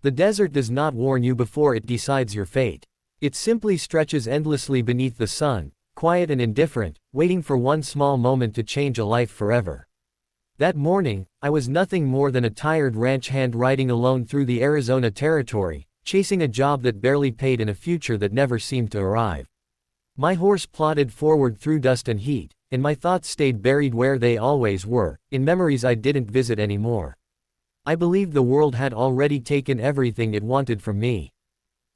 The desert does not warn you before it decides your fate. It simply stretches endlessly beneath the sun, quiet and indifferent, waiting for one small moment to change a life forever. That morning, I was nothing more than a tired ranch hand riding alone through the Arizona territory, chasing a job that barely paid and a future that never seemed to arrive. My horse plodded forward through dust and heat, and my thoughts stayed buried where they always were, in memories I didn't visit anymore. I believed the world had already taken everything it wanted from me.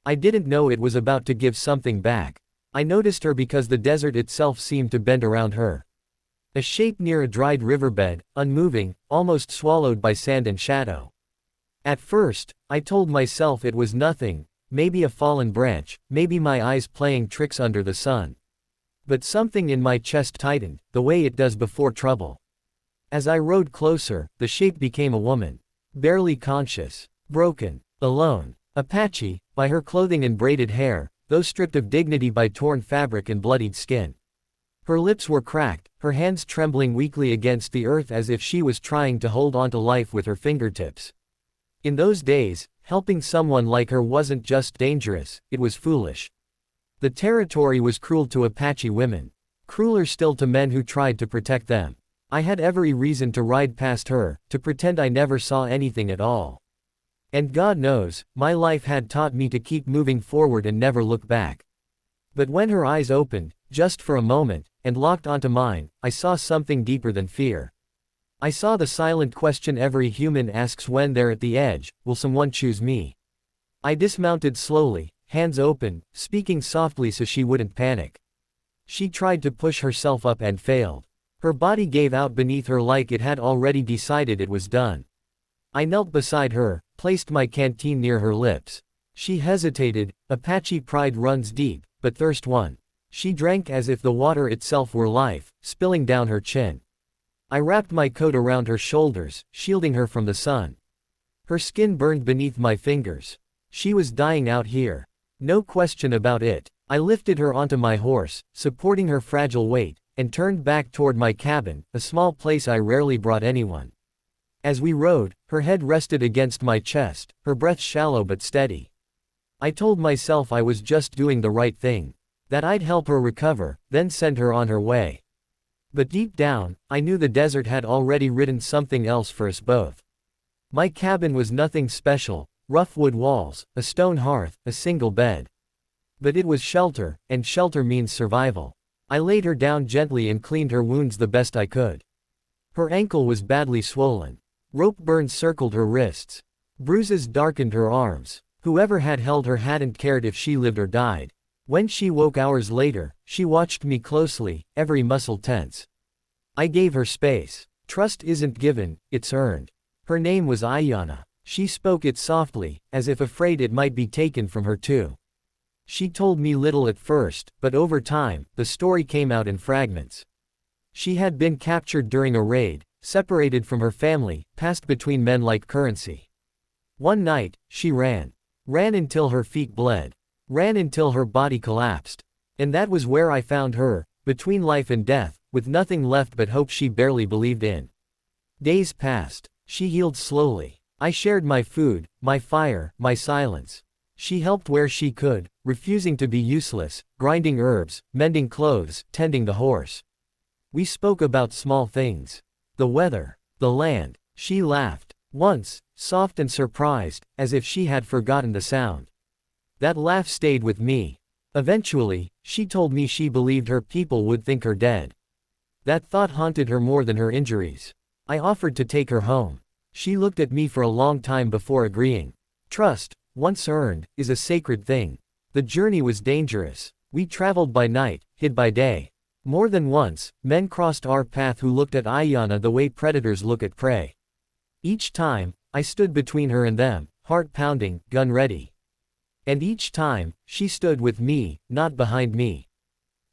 I didn't know it was about to give something back. I noticed her because the desert itself seemed to bend around her. A shape near a dried riverbed, unmoving, almost swallowed by sand and shadow. At first, I told myself it was nothing, maybe a fallen branch, maybe my eyes playing tricks under the sun. But something in my chest tightened, the way it does before trouble. As I rode closer, the shape became a woman. Barely conscious, broken, alone. Apache, by her clothing and braided hair, though stripped of dignity by torn fabric and bloodied skin. Her lips were cracked, her hands trembling weakly against the earth as if she was trying to hold on to life with her fingertips. In those days, helping someone like her wasn't just dangerous, it was foolish. The territory was cruel to Apache women. Crueler still to men who tried to protect them. I had every reason to ride past her, to pretend I never saw anything at all. And God knows, my life had taught me to keep moving forward and never look back. But when her eyes opened, just for a moment, and locked onto mine, I saw something deeper than fear. I saw the silent question every human asks when they're at the edge: will someone choose me? I dismounted slowly, hands open, speaking softly so she wouldn't panic. She tried to push herself up and failed. Her body gave out beneath her like it had already decided it was done. I knelt beside her, placed my canteen near her lips. She hesitated. Apache pride runs deep, but thirst won. She drank as if the water itself were life, spilling down her chin. I wrapped my coat around her shoulders, shielding her from the sun. Her skin burned beneath my fingers. She was dying out here. No question about it. I lifted her onto my horse, supporting her fragile weight, and turned back toward my cabin, a small place I rarely brought anyone. As we rode, her head rested against my chest, her breath shallow but steady. I told myself I was just doing the right thing. That I'd help her recover, then send her on her way. But deep down, I knew the desert had already written something else for us both. My cabin was nothing special: rough wood walls, a stone hearth, a single bed. But it was shelter, and shelter means survival. I laid her down gently and cleaned her wounds the best I could. Her ankle was badly swollen. Rope burns circled her wrists. Bruises darkened her arms. Whoever had held her hadn't cared if she lived or died. When she woke hours later, she watched me closely, every muscle tense. I gave her space. Trust isn't given, it's earned. Her name was Ayanna. She spoke it softly, as if afraid it might be taken from her too. She told me little at first, but over time, the story came out in fragments. She had been captured during a raid, separated from her family, passed between men like currency. One night, she ran. Ran until her feet bled. Ran until her body collapsed. And that was where I found her, between life and death, with nothing left but hope she barely believed in. Days passed. She healed slowly. I shared my food, my fire, my silence. She helped where she could, refusing to be useless, grinding herbs, mending clothes, tending the horse. We spoke about small things. The weather, the land. She laughed. Once, soft and surprised, as if she had forgotten the sound. That laugh stayed with me. Eventually, she told me she believed her people would think her dead. That thought haunted her more than her injuries. I offered to take her home. She looked at me for a long time before agreeing. Trust, once earned, is a sacred thing. The journey was dangerous. We traveled by night, hid by day. More than once, men crossed our path who looked at Ayanna the way predators look at prey. Each time, I stood between her and them, heart pounding, gun ready. And each time, she stood with me, not behind me.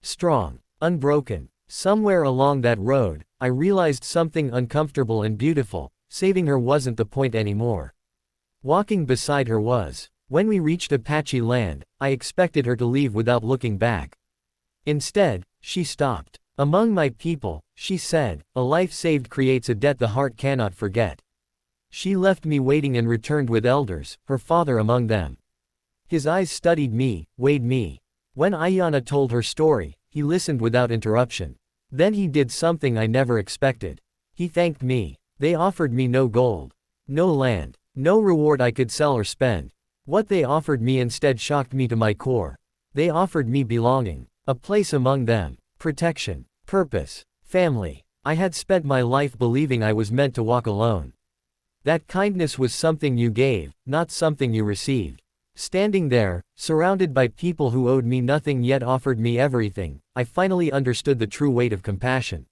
Strong, unbroken. Somewhere along that road, I realized something uncomfortable and beautiful: saving her wasn't the point anymore. Walking beside her was. When we reached Apache land, I expected her to leave without looking back. Instead, she stopped. Among my people, she said, a life saved creates a debt the heart cannot forget. She left me waiting and returned with elders, her father among them. His eyes studied me, weighed me. When Ayana told her story, he listened without interruption. Then he did something I never expected. He thanked me. They offered me no gold, no land, no reward I could sell or spend. What they offered me instead shocked me to my core. They offered me belonging, a place among them, protection, purpose, family. I had spent my life believing I was meant to walk alone. That kindness was something you gave, not something you received. Standing there, surrounded by people who owed me nothing yet offered me everything, I finally understood the true weight of compassion.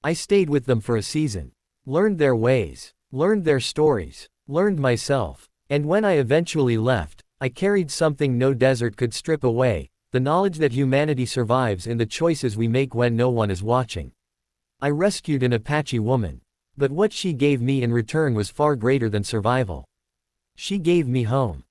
I stayed with them for a season. Learned their ways, learned their stories, learned myself. And when I eventually left, I carried something no desert could strip away, the knowledge that humanity survives in the choices we make when no one is watching. I rescued an Apache woman. But what she gave me in return was far greater than survival. She gave me home.